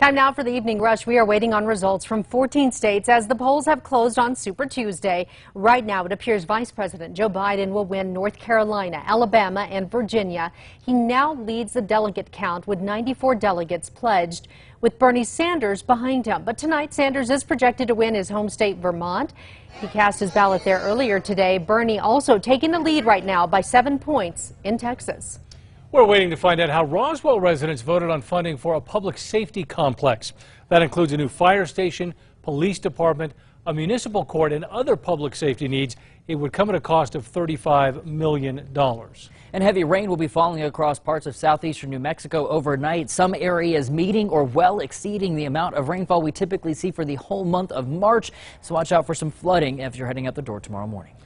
Time now for the evening rush. We are waiting on results from 14 states as the polls have closed on Super Tuesday. Right now, it appears Vice President Joe Biden will win North Carolina, Alabama, and Virginia. He now leads the delegate count with 94 delegates pledged, with Bernie Sanders behind him. But tonight, Sanders is projected to win his home state, Vermont. He cast his ballot there earlier today. Bernie also taking the lead right now by 7 points in Texas. We're waiting to find out how Roswell residents voted on funding for a public safety complex. That includes a new fire station, police department, a municipal court, and other public safety needs. It would come at a cost of $35 million. And heavy rain will be falling across parts of southeastern New Mexico overnight. Some areas meeting or well exceeding the amount of rainfall we typically see for the whole month of March. So watch out for some flooding if you're heading out the door tomorrow morning.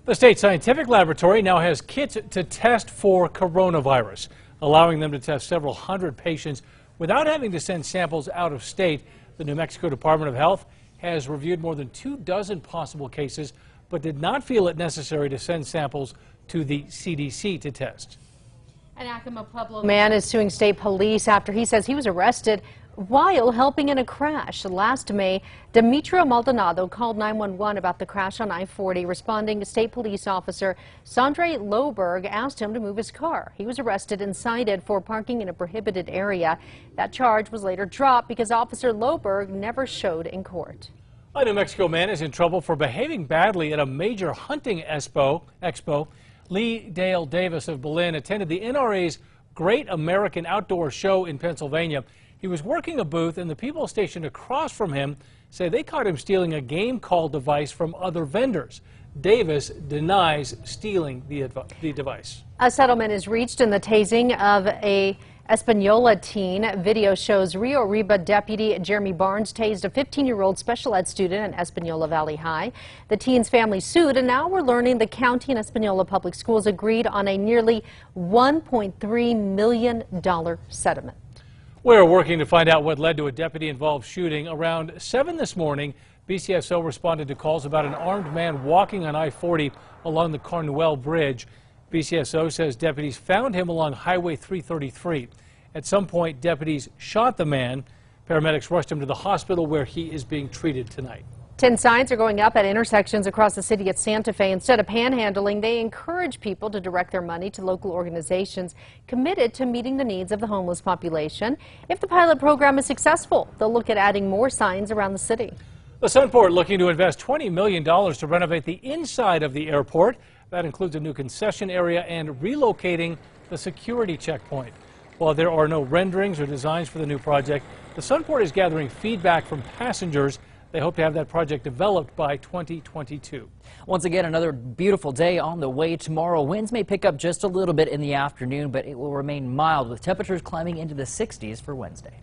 The state scientific laboratory now has kits to test for coronavirus, allowing them to test several hundred patients without having to send samples out of state. The New Mexico Department of Health has reviewed more than 24 possible cases, but did not feel it necessary to send samples to the CDC to test. An Acoma Pueblo man is suing state police after he says he was arrested while helping in a crash. Last May, Demetrio Maldonado called 911 about the crash on I-40. Responding, state police officer Sondre Loberg asked him to move his car. He was arrested and cited for parking in a prohibited area. That charge was later dropped because Officer Loberg never showed in court. A New Mexico man is in trouble for behaving badly at a major hunting expo. Lee Dale Davis of Berlin attended the NRA's Great American Outdoor Show in Pennsylvania. He was working a booth, and the people stationed across from him say they caught him stealing a game call device from other vendors. Davis denies stealing the device. A settlement is reached in the tasing of a Espanola teen. Video shows Rio Arriba deputy Jeremy Barnes tased a 15-year-old special ed student at Espanola Valley High. The teen's family sued, and now we're learning the county and Espanola Public Schools agreed on a nearly $1.3 million settlement. We're working to find out what led to a deputy-involved shooting. Around 7 this morning, BCSO responded to calls about an armed man walking on I-40 along the Cornwell Bridge. BCSO says deputies found him along Highway 333. At some point, deputies shot the man. Paramedics rushed him to the hospital where he is being treated tonight. 10 signs are going up at intersections across the city at Santa Fe. Instead of panhandling, they encourage people to direct their money to local organizations committed to meeting the needs of the homeless population. If the pilot program is successful, they'll look at adding more signs around the city. The Sunport looking to invest $20 million to renovate the inside of the airport. That includes a new concession area and relocating the security checkpoint. While there are no renderings or designs for the new project, the Sunport is gathering feedback from passengers. They hope to have that project developed by 2022. Once again, another beautiful day on the way tomorrow. Winds may pick up just a little bit in the afternoon, but it will remain mild with temperatures climbing into the 60s for Wednesday.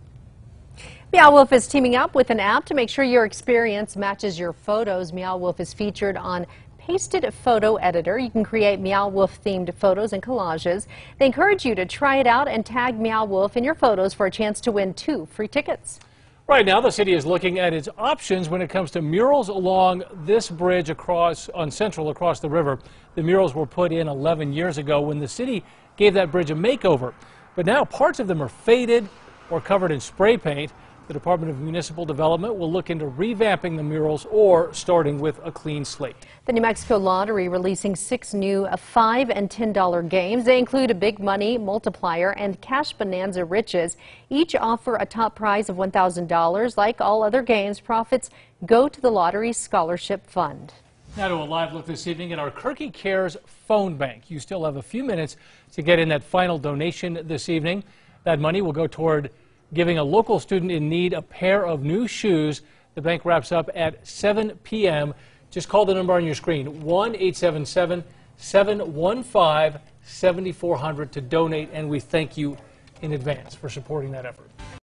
Meow Wolf is teaming up with an app to make sure your experience matches your photos. Meow Wolf is featured on Pasted Photo Editor. You can create Meow Wolf themed photos and collages. They encourage you to try it out and tag Meow Wolf in your photos for a chance to win 2 free tickets. Right now, the city is looking at its options when it comes to murals along this bridge on Central across the river. The murals were put in 11 years ago when the city gave that bridge a makeover. But now parts of them are faded or covered in spray paint. The Department of Municipal Development will look into revamping the murals or starting with a clean slate. The New Mexico Lottery releasing 6 new $5 and $10 games. They include a Big Money, Multiplier, and Cash Bonanza Riches. Each offer a top prize of $1,000. Like all other games, profits go to the lottery's scholarship fund. Now to a live look this evening at our KRQE Cares phone bank. You still have a few minutes to get in that final donation this evening. That money will go toward giving a local student in need a pair of new shoes. The bank wraps up at 7 p.m. Just call the number on your screen, 1-877-715-7400 to donate, and we thank you in advance for supporting that effort.